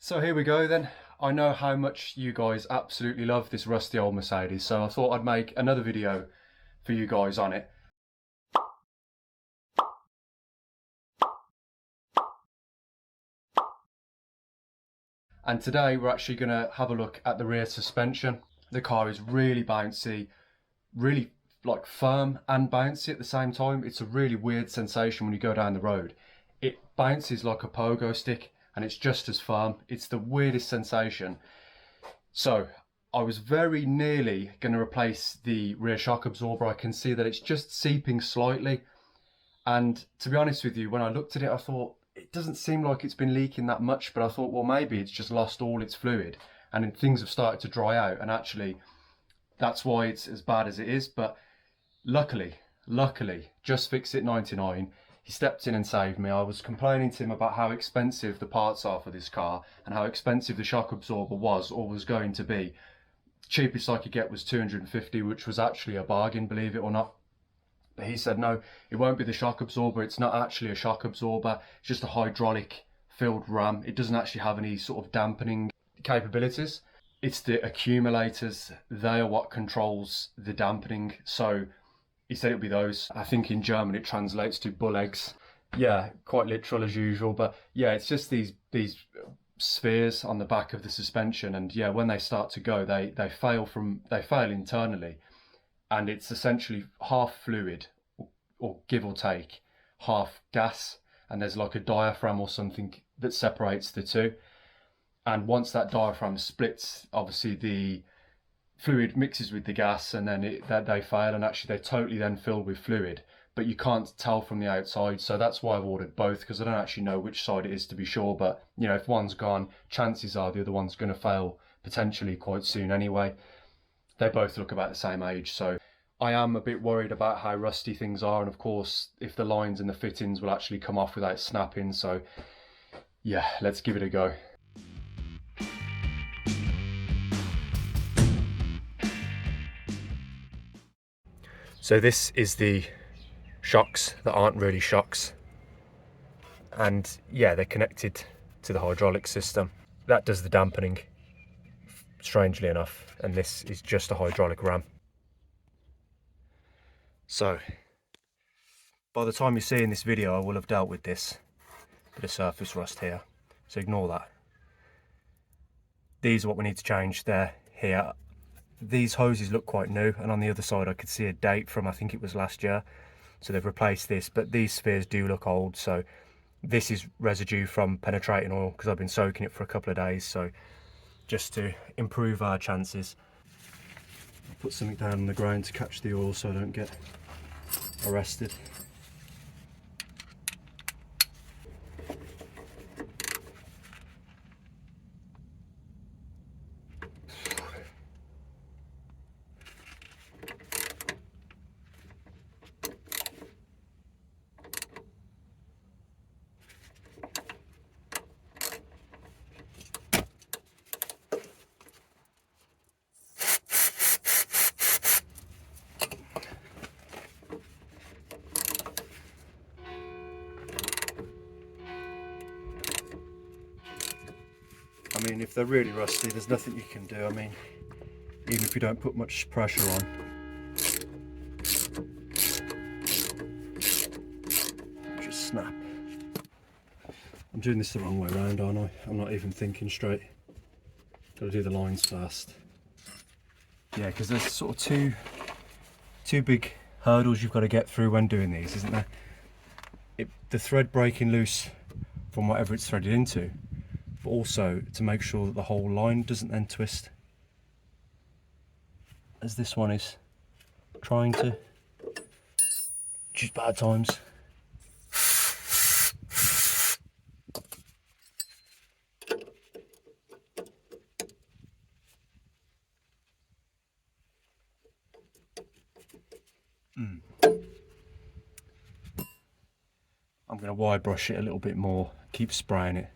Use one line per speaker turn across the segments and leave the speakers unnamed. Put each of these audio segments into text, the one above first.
So here we go then. I know how much you guys absolutely love this rusty old Mercedes, so I thought I'd make another video for you guys on it. And today we're actually going to have a look at the rear suspension. The car is really bouncy, really like firm and bouncy at the same time. It's a really weird sensation when you go down the road. It bounces like a pogo stick and it's just as firm. It's the weirdest sensation. So I was very nearly going to replace the rear shock absorber. I can see that it's just seeping slightly. And to be honest with you, when I looked at it, I thought, it doesn't seem like it's been leaking that much, but I thought, well, maybe it's just lost all its fluid and things have started to dry out. And actually, that's why it's as bad as it is. But luckily, Just Fix It 99, he stepped in and saved me. I was complaining to him about how expensive the parts are for this car and how expensive the shock absorber was or was going to be. The cheapest I could get was 250, which was actually a bargain, believe it or not. But he said, no, it won't be the shock absorber. It's not actually a shock absorber. It's just a hydraulic filled ram. It doesn't actually have any sort of dampening capabilities. It's the accumulators. They are what controls the dampening. So he said it'd be those. I think in German it translates to bull eggs. Yeah, quite literal as usual. But yeah, it's just these spheres on the back of the suspension. And yeah, when they start to go, they fail internally. And it's essentially half fluid, or give or take, half gas. And there's like a diaphragm or something that separates the two. And once that diaphragm splits, obviously the fluid mixes with the gas and then they fail, and actually they're totally then filled with fluid. But you can't tell from the outside, so that's why I've ordered both, because I don't actually know which side it is to be sure. But you know, if one's gone, chances are the other one's going to fail potentially quite soon anyway. They both look about the same age, so I am a bit worried about how rusty things are, and of course if the lines and the fittings will actually come off without snapping. So yeah, let's give it a go. So this is the shocks that aren't really shocks, and yeah, they're connected to the hydraulic system that does the dampening, strangely enough, and this is just a hydraulic ram. So by the time you're seeing this video, I will have dealt with this bit of surface rust here, so ignore that. These are what we need to change. They're here. These hoses look quite new, and on the other side I could see a date from, I think it was last year, so they've replaced this. But these spheres do look old, so this is residue from penetrating oil, because I've been soaking it for a couple of days. So just to improve our chances, I'll put something down on the ground to catch the oil so I don't get arrested. I mean, if they're really rusty, there's nothing you can do. I mean, even if you don't put much pressure on, just snap. I'm doing this the wrong way around, aren't I? I'm not even thinking straight. Gotta do the lines first. Yeah, because there's sort of two big hurdles you've got to get through when doing these, isn't there? The thread breaking loose from whatever it's threaded into, but also to make sure that the whole line doesn't then twist, as this one is trying to. Just bad times. I'm going to wide brush it a little bit more, keep spraying it.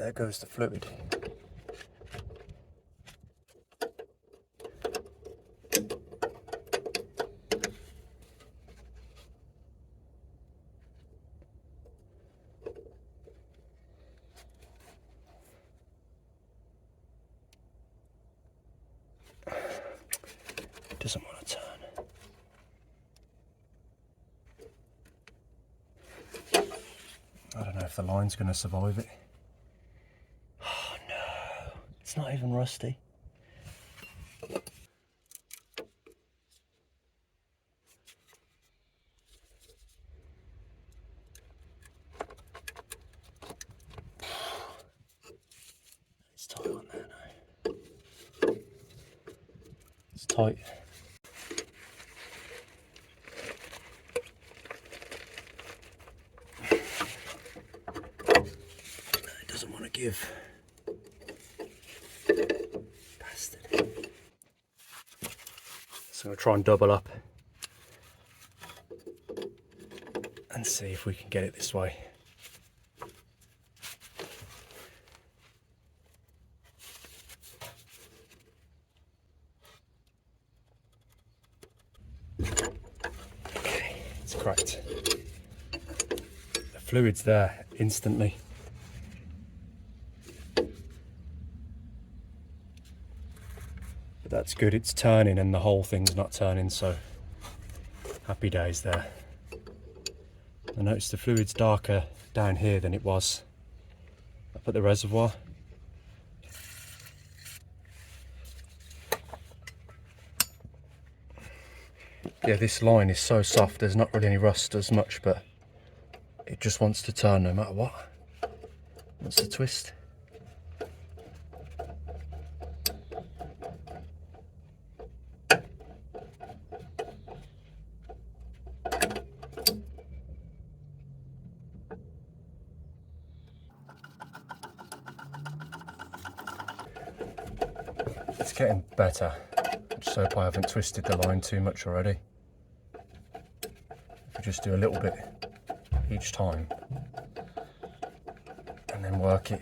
there goes the fluid. It doesn't want to turn. I don't know if the line's going to survive it. Oh no, it's not even rusty. It's tight on there now. It's tight. It doesn't want to give. Bastard. So I'm going to try and double up and see if we can get it this way. Okay, it's cracked. The fluid's there instantly. But that's good, it's turning and the whole thing's not turning, so happy days there. I noticed the fluid's darker down here than it was up at the reservoir. Yeah, this line is so soft, there's not really any rust as much, but it just wants to turn no matter what. Wants to twist. It's getting better. I just hope I haven't twisted the line too much already. If we just do a little bit each time and then work it,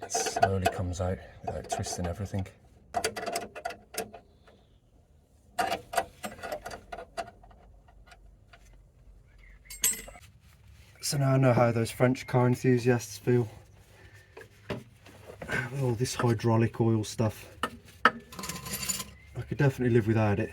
it slowly comes out without twisting everything. So now I know how those French car enthusiasts feel with all this hydraulic oil stuff. I could definitely live without it.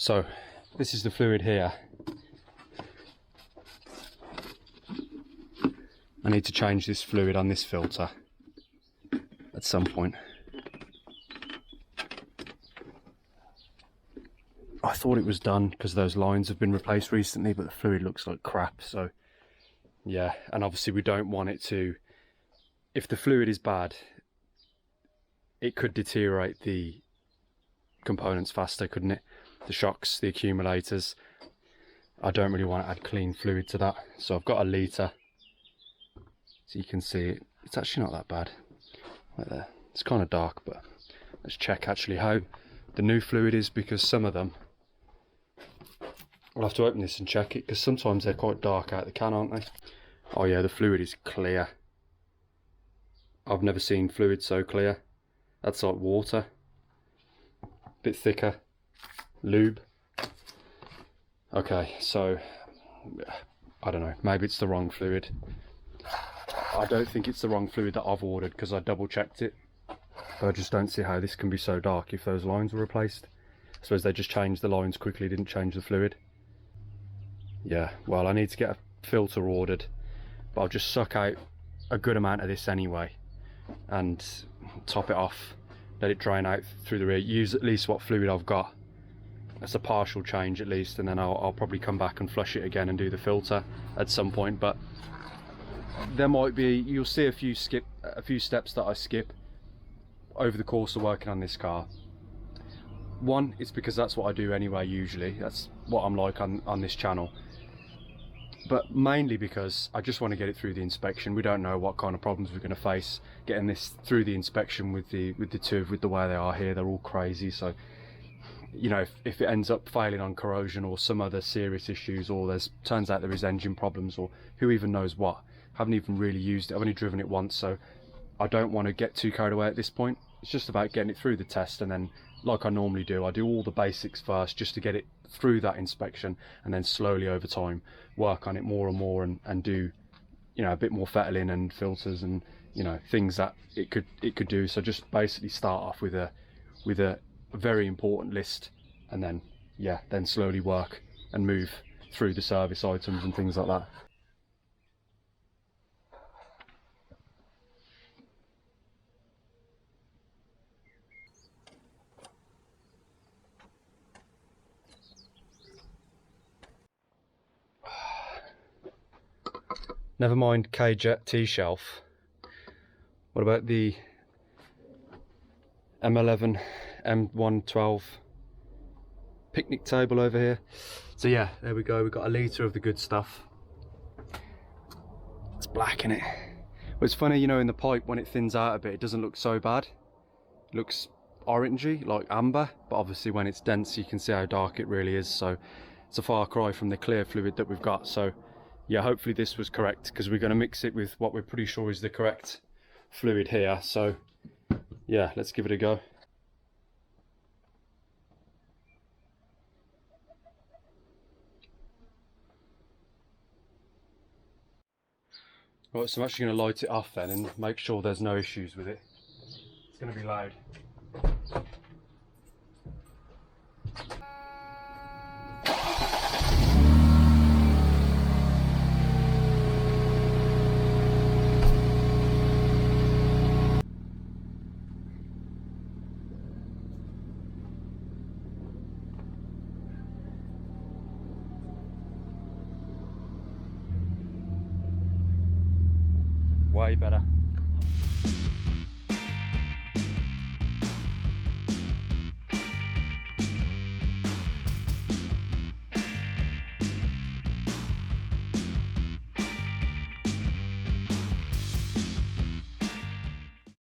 So this is the fluid here. I need to change this fluid on this filter at some point. I thought it was done because those lines have been replaced recently, but the fluid looks like crap. So yeah, and obviously we don't want it to if the fluid is bad, it could deteriorate the components faster, couldn't it? The shocks, the accumulators. I don't really want to add clean fluid to that, so I've got a litre, so you can see it. It's actually not that bad. Right there. It's kind of dark, but let's check actually how the new fluid is, because some of them, I'll have to open this and check it, because sometimes they're quite dark out the can, aren't they? Oh yeah, the fluid is clear. I've never seen fluid so clear. That's like water. Bit thicker. Lube. Okay, so I don't know, maybe it's the wrong fluid. I don't think it's the wrong fluid that I've ordered, because I double checked it. But I just don't see how this can be so dark if those lines were replaced. I suppose they just changed the lines quickly, didn't change the fluid. Yeah, well, I need to get a filter ordered, but I'll just suck out a good amount of this anyway and top it off, let it drain out through the rear, use at least what fluid I've got. That's a partial change at least, and then I'll probably come back and flush it again and do the filter at some point. But there might be, you'll see a few steps that I skip over the course of working on this car. One, it's because that's what I do anyway usually, that's what I'm like on this channel, but mainly because I just want to get it through the inspection. We don't know what kind of problems we're going to face getting this through the inspection with the TÜV, with the way they are here. They're all crazy, so you know, if it ends up failing on corrosion or some other serious issues, or turns out there is engine problems, or who even knows what. I haven't even really used it, I've only driven it once, so I don't want to get too carried away at this point. It's just about getting it through the test, and then like I normally do, I do all the basics first just to get it through that inspection, and then slowly over time work on it more and more, and do, you know, a bit more fettling and filters and, you know, things that it could do. So just basically start off with a very important list, and then yeah, then slowly work and move through the service items and things like that. Never mind K-Jet T-shelf. What about the M11, M112 picnic table over here? So yeah, there we go. We've got a litre of the good stuff. It's black, isn't it? Well, it's funny, you know, in the pipe when it thins out a bit, it doesn't look so bad. It looks orangey, like amber, but obviously when it's dense, you can see how dark it really is. So it's a far cry from the clear fluid that we've got. So yeah, hopefully this was correct, because we're going to mix it with what we're pretty sure is the correct fluid here. So yeah, let's give it a go. Right, so I'm actually going to light it off then and make sure there's no issues with it. It's going to be loud. Way better.